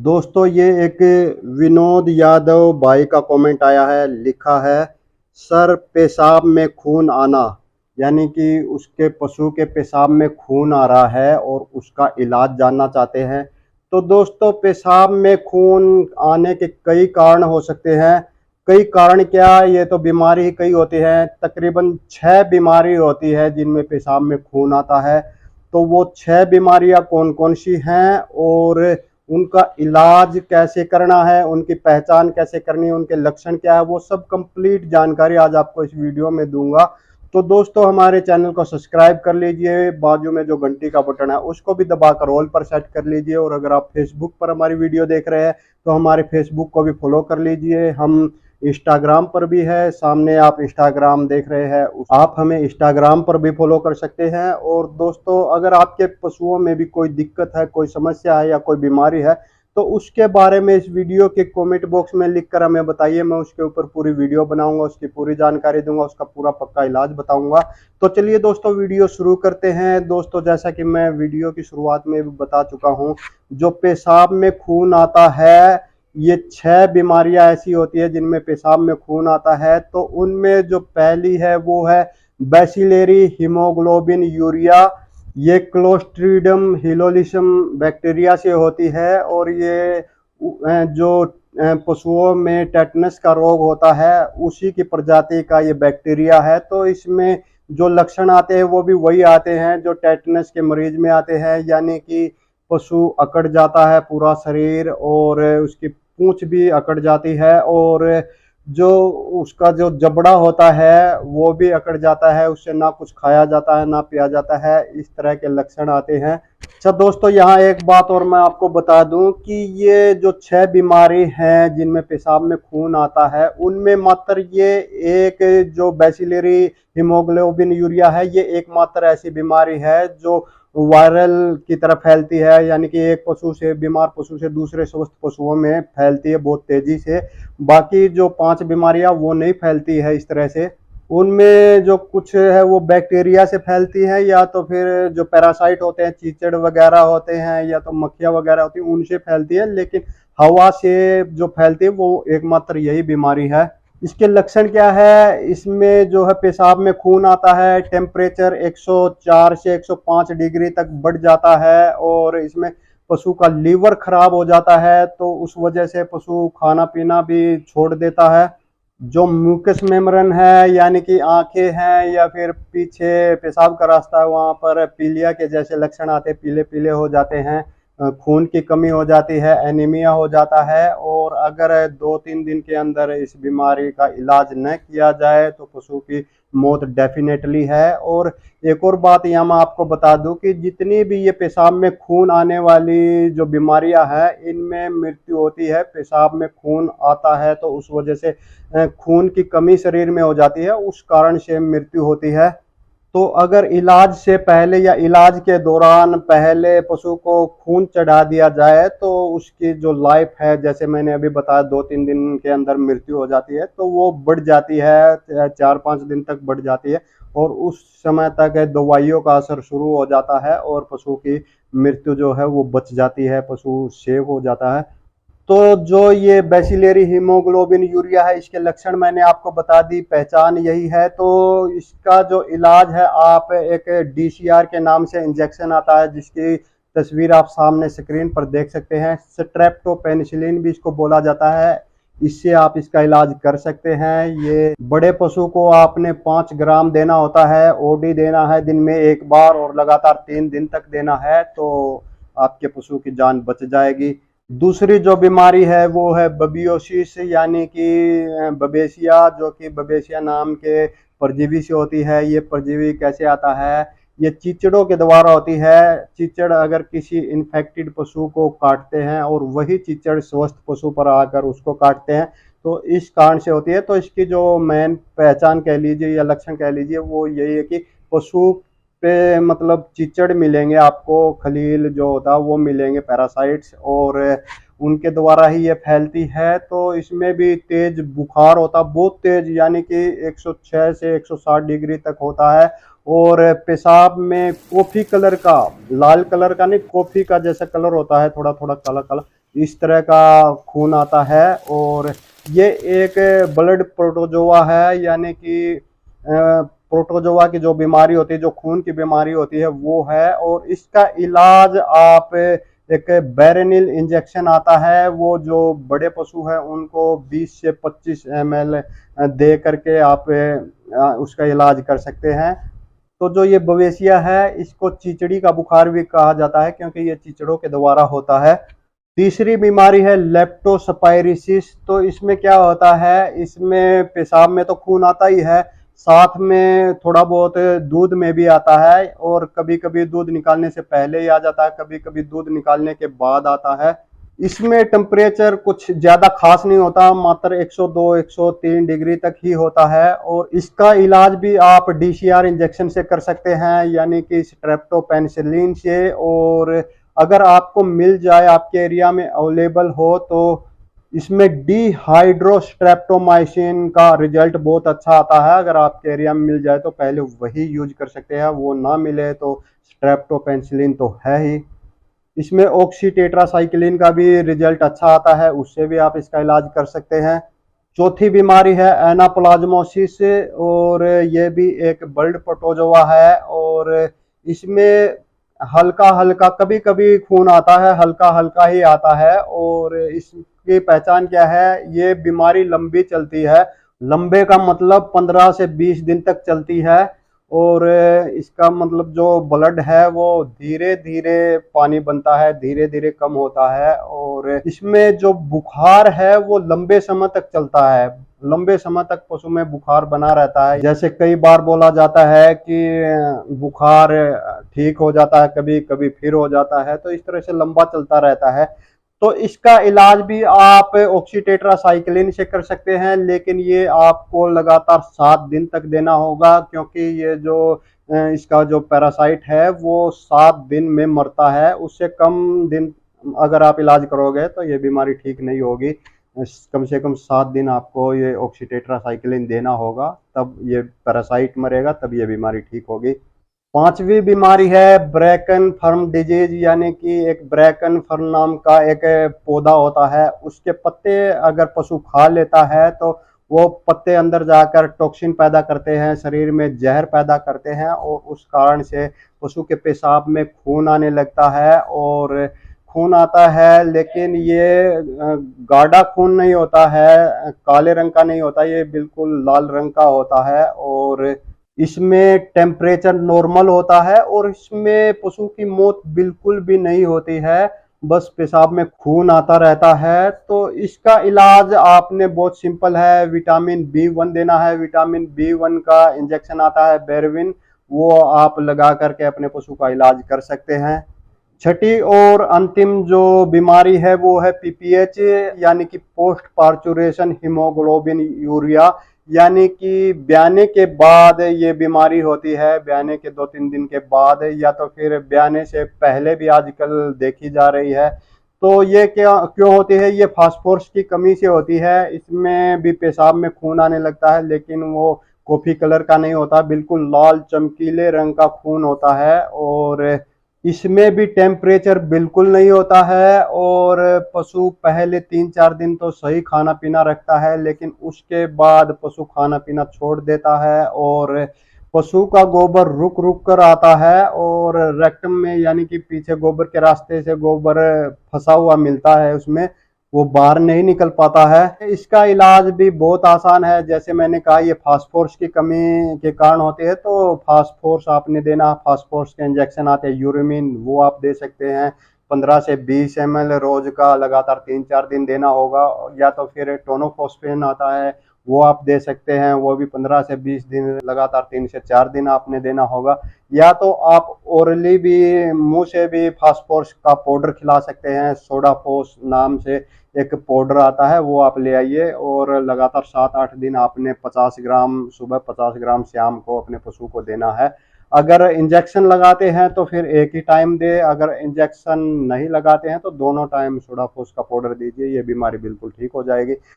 दोस्तों ये एक विनोद यादव भाई का कमेंट आया है। लिखा है, सर पेशाब में खून आना, यानी कि उसके पशु के पेशाब में खून आ रहा है और उसका इलाज जानना चाहते हैं। तो दोस्तों पेशाब में खून आने के कई कारण हो सकते हैं। कई कारण क्या, ये तो बीमारी ही कई होती है। तकरीबन 6 बीमारी होती है जिनमें पेशाब में खून आता है। तो वो 6 बीमारियां कौन कौन सी हैं और उनका इलाज कैसे करना है, उनकी पहचान कैसे करनी है, उनके लक्षण क्या है, वो सब कंप्लीट जानकारी आज आपको इस वीडियो में दूंगा। तो दोस्तों हमारे चैनल को सब्सक्राइब कर लीजिए, बाजू में जो घंटी का बटन है उसको भी दबाकर ऑल पर सेट कर लीजिए। और अगर आप फेसबुक पर हमारी वीडियो देख रहे हैं तो हमारे फेसबुक को भी फॉलो कर लीजिए। हम इंस्टाग्राम पर भी है, सामने आप इंस्टाग्राम देख रहे हैं, आप हमें इंस्टाग्राम पर भी फॉलो कर सकते हैं। और दोस्तों अगर आपके पशुओं में भी कोई दिक्कत है, कोई समस्या है या कोई बीमारी है तो उसके बारे में इस वीडियो के कमेंट बॉक्स में लिखकर हमें बताइए। मैं उसके ऊपर पूरी वीडियो बनाऊंगा, उसकी पूरी जानकारी दूंगा, उसका पूरा पक्का इलाज बताऊंगा। तो चलिए दोस्तों वीडियो शुरू करते हैं। दोस्तों जैसा कि मैं वीडियो की शुरुआत में भी बता चुका हूं, जो पेशाब में खून आता है, ये 6 बीमारियां ऐसी होती है जिनमें पेशाब में खून आता है। तो उनमें जो पहली है वो है बैसिलेरी हीमोग्लोबिन यूरिया। ये क्लोस्ट्रीडियम हिलोलिसम बैक्टीरिया से होती है और ये जो पशुओं में टेटनस का रोग होता है उसी की प्रजाति का ये बैक्टीरिया है। तो इसमें जो लक्षण आते हैं वो भी वही आते हैं जो टेटनस के मरीज में आते हैं, यानी कि पशु अकड़ जाता है पूरा शरीर और उसकी पूंछ भी अकड़ जाती है और जो उसका जो जबड़ा होता है वो भी अकड़ जाता है, उससे ना कुछ खाया जाता है ना पिया जाता है। इस तरह के लक्षण आते हैं। अच्छा दोस्तों यहाँ एक बात और मैं आपको बता दूं कि ये जो 6 बीमारी हैं जिनमें पेशाब में खून आता है उनमें मात्र ये एक जो बैसिलरी हीमोग्लोबिन यूरिया है ये एकमात्र ऐसी बीमारी है जो वायरल की तरह फैलती है, यानी कि एक पशु से, बीमार पशु से दूसरे स्वस्थ पशुओं में फैलती है बहुत तेजी से। बाकी जो 5 बीमारियां वो नहीं फैलती है इस तरह से। उनमें जो कुछ है वो बैक्टीरिया से फैलती है या तो फिर जो पैरासाइट होते हैं, चीचड़ वगैरह होते हैं या तो मक्खियां वगैरह होती हैं उनसे फैलती है। लेकिन हवा से जो फैलती है वो एकमात्र यही बीमारी है। इसके लक्षण क्या है, इसमें जो है पेशाब में खून आता है, टेम्परेचर 104 से 105 डिग्री तक बढ़ जाता है और इसमें पशु का लीवर खराब हो जाता है। तो उस वजह से पशु खाना पीना भी छोड़ देता है। जो म्यूकस मेम्ब्रेन है, यानी कि आंखें हैं या फिर पीछे पेशाब का रास्ता है, वहां पर पीलिया के जैसे लक्षण आते हैं, पीले पीले हो जाते हैं, खून की कमी हो जाती है, एनीमिया हो जाता है। और अगर 2-3 दिन के अंदर इस बीमारी का इलाज न किया जाए तो पशु की मौत डेफिनेटली है। और एक और बात यहाँ मैं आपको बता दूं कि जितनी भी ये पेशाब में खून आने वाली जो बीमारियां हैं इनमें मृत्यु होती है। पेशाब में खून आता है तो उस वजह से खून की कमी शरीर में हो जाती है, उस कारण से मृत्यु होती है। तो अगर इलाज से पहले या इलाज के दौरान पहले पशु को खून चढ़ा दिया जाए तो उसकी जो लाइफ है, जैसे मैंने अभी बताया 2-3 दिन के अंदर मृत्यु हो जाती है, तो वो बढ़ जाती है, 4-5 दिन तक बढ़ जाती है और उस समय तक दवाइयों का असर शुरू हो जाता है और पशु की मृत्यु जो है वो बच जाती है, पशु सेव हो जाता है। तो जो ये बैसिलरी हीमोग्लोबिन यूरिया है इसके लक्षण मैंने आपको बता दी, पहचान यही है। तो इसका जो इलाज है, आप एक डीसीआर के नाम से इंजेक्शन आता है जिसकी तस्वीर आप सामने स्क्रीन पर देख सकते हैं, स्ट्रेप्टोपेनिसिलिन भी इसको बोला जाता है। इससे आप इसका इलाज कर सकते हैं। ये बड़े पशु को आपने 5 ग्राम देना होता है, ओडी देना है दिन में एक बार और लगातार 3 दिन तक देना है, तो आपके पशु की जान बच जाएगी। दूसरी जो बीमारी है वो है बबियोसिस, यानी कि बबेसिया, जो कि बबेसिया नाम के परजीवी से होती है। ये परजीवी कैसे आता है, ये चीचड़ों के द्वारा होती है। चीचड़ अगर किसी इन्फेक्टेड पशु को काटते हैं और वही चीचड़ स्वस्थ पशु पर आकर उसको काटते हैं तो इस कारण से होती है। तो इसकी जो मेन पहचान कह लीजिए या लक्षण कह लीजिए वो यही है कि पशु पे मतलब चिचड़ मिलेंगे आपको, खलील जो होता है वो मिलेंगे, पैरासाइट्स, और उनके द्वारा ही ये फैलती है। तो इसमें भी तेज बुखार होता, बहुत तेज, यानी कि 106 से 160 डिग्री तक होता है। और पेशाब में कॉफी कलर का, लाल कलर का नहीं, कॉफी का जैसा कलर होता है, थोड़ा थोड़ा काला काला, इस तरह का खून आता है। और ये एक ब्लड प्रोटोजोआ है, यानी कि प्रोटोजोआ की जो बीमारी होती है, जो खून की बीमारी होती है वो है। और इसका इलाज आप एक बैरेनिल इंजेक्शन आता है, वो जो बड़े पशु हैं उनको 20 से 25 ml दे करके आप उसका इलाज कर सकते हैं। तो जो ये बवेसिया है इसको चिचड़ी का बुखार भी कहा जाता है, क्योंकि ये चिचड़ों के द्वारा होता है। तीसरी बीमारी है लेप्टोस्पाइरोसिस। तो इसमें क्या होता है, इसमें पेशाब में तो खून आता ही है, साथ में थोड़ा बहुत दूध में भी आता है, और कभी कभी दूध निकालने से पहले ही आ जाता है, कभी कभी दूध निकालने के बाद आता है। इसमें टेम्परेचर कुछ ज्यादा खास नहीं होता, मात्र 102 103 डिग्री तक ही होता है। और इसका इलाज भी आप DCR इंजेक्शन से कर सकते हैं, यानी कि स्ट्रेप्टोपेनिसिलिन से। और अगर आपको मिल जाए, आपके एरिया में अवेलेबल हो, तो इसमें डिहाइड्रोस्ट्रेप्टोमाइसिन का रिजल्ट बहुत अच्छा आता है। अगर आपके एरिया में मिल जाए तो पहले वही यूज कर सकते हैं, वो ना मिले तो स्ट्रेप्टोपेनिसिलिन तो है ही। इसमें ऑक्सी टेट्रासाइक्लिन का भी रिजल्ट अच्छा आता है, उससे भी आप इसका इलाज कर सकते हैं। चौथी बीमारी है एनाप्लाज्मोसिस, और ये भी एक ब्लड प्रोटोजोआ है। और इसमें हल्का हल्का कभी कभी खून आता है, हल्का हल्का ही आता है। और इसकी पहचान क्या है, ये बीमारी लंबी चलती है। लंबे का मतलब 15 से 20 दिन तक चलती है। और इसका मतलब जो ब्लड है वो धीरे धीरे पानी बनता है, धीरे धीरे कम होता है। और इसमें जो बुखार है वो लंबे समय तक चलता है, लंबे समय तक पशु में बुखार बना रहता है। जैसे कई बार बोला जाता है कि बुखार ठीक हो जाता है, कभी कभी फिर हो जाता है, तो इस तरह से लंबा चलता रहता है। तो इसका इलाज भी आप ऑक्सीटेट्रासाइक्लिन से कर सकते हैं, लेकिन ये आपको लगातार 7 दिन तक देना होगा, क्योंकि ये जो इसका जो पैरासाइट है वो 7 दिन में मरता है। उससे कम दिन अगर आप इलाज करोगे तो ये बीमारी ठीक नहीं होगी। कम से कम 7 दिन आपको ये ऑक्सीटेट्रासाइक्लिन देना होगा, तब ये पैरासाइट मरेगा, तब ये बीमारी ठीक होगी। पांचवी बीमारी है ब्रैकन फर्म डिजीज, यानी कि एक ब्रैकन फर्म नाम का एक पौधा होता है, उसके पत्ते अगर पशु खा लेता है तो वो पत्ते अंदर जाकर टॉक्सिन पैदा करते हैं, शरीर में जहर पैदा करते हैं, और उस कारण से पशु के पेशाब में खून आने लगता है। और खून आता है, लेकिन ये गाढ़ा खून नहीं होता है, काले रंग का नहीं होता, ये बिल्कुल लाल रंग का होता है। और इसमें टेम्परेचर नॉर्मल होता है, और इसमें पशु की मौत बिल्कुल भी नहीं होती है, बस पेशाब में खून आता रहता है। तो इसका इलाज आपने बहुत सिंपल है, विटामिन B1 देना है। विटामिन B1 का इंजेक्शन आता है बेरविन, वो आप लगा करके अपने पशु का इलाज कर सकते हैं। छठी और अंतिम जो बीमारी है वो है PPH, यानी कि पोस्ट पार्चुरेशन हीमोग्लोबिन यूरिया, यानी कि ब्याने के बाद ये बीमारी होती है, ब्याने के 2-3 दिन के बाद, या तो फिर ब्याने से पहले भी आजकल देखी जा रही है। तो ये क्या क्यों होती है, ये फास्फोरस की कमी से होती है। इसमें भी पेशाब में खून आने लगता है, लेकिन वो कॉफी कलर का नहीं होता, बिल्कुल लाल चमकीले रंग का खून होता है। और इसमें भी टेम्परेचर बिल्कुल नहीं होता है, और पशु पहले 3-4 दिन तो सही खाना पीना रखता है, लेकिन उसके बाद पशु खाना पीना छोड़ देता है। और पशु का गोबर रुक रुक कर आता है, और रेक्टम में यानी कि पीछे गोबर के रास्ते से गोबर फंसा हुआ मिलता है, उसमें वो बाहर नहीं निकल पाता है। इसका इलाज भी बहुत आसान है, जैसे मैंने कहा ये फास्फोरस की कमी के कारण होती है, तो फास्फोरस आपने देना, फास्फोरस के इंजेक्शन आते हैं यूरेमिन, वो आप दे सकते हैं। 15 से 20 ml रोज का लगातार 3-4 दिन देना होगा। या तो फिर टोनोफॉस्फेन आता है, वो आप दे सकते हैं, वो भी 15 से 20 दिन लगातार 3 से 4 दिन आपने देना होगा। या तो आप ओरली भी, मुंह से भी फास्फोरस का पाउडर खिला सकते हैं, सोडाफोस नाम से एक पाउडर आता है, वो आप ले आइए, और लगातार 7-8 दिन आपने 50 ग्राम सुबह 50 ग्राम शाम को अपने पशु को देना है। अगर इंजेक्शन लगाते हैं तो फिर एक ही टाइम दे, अगर इंजेक्शन नहीं लगाते हैं तो दोनों टाइम सोडाफोस का पाउडर दीजिए, ये बीमारी बिल्कुल ठीक हो जाएगी।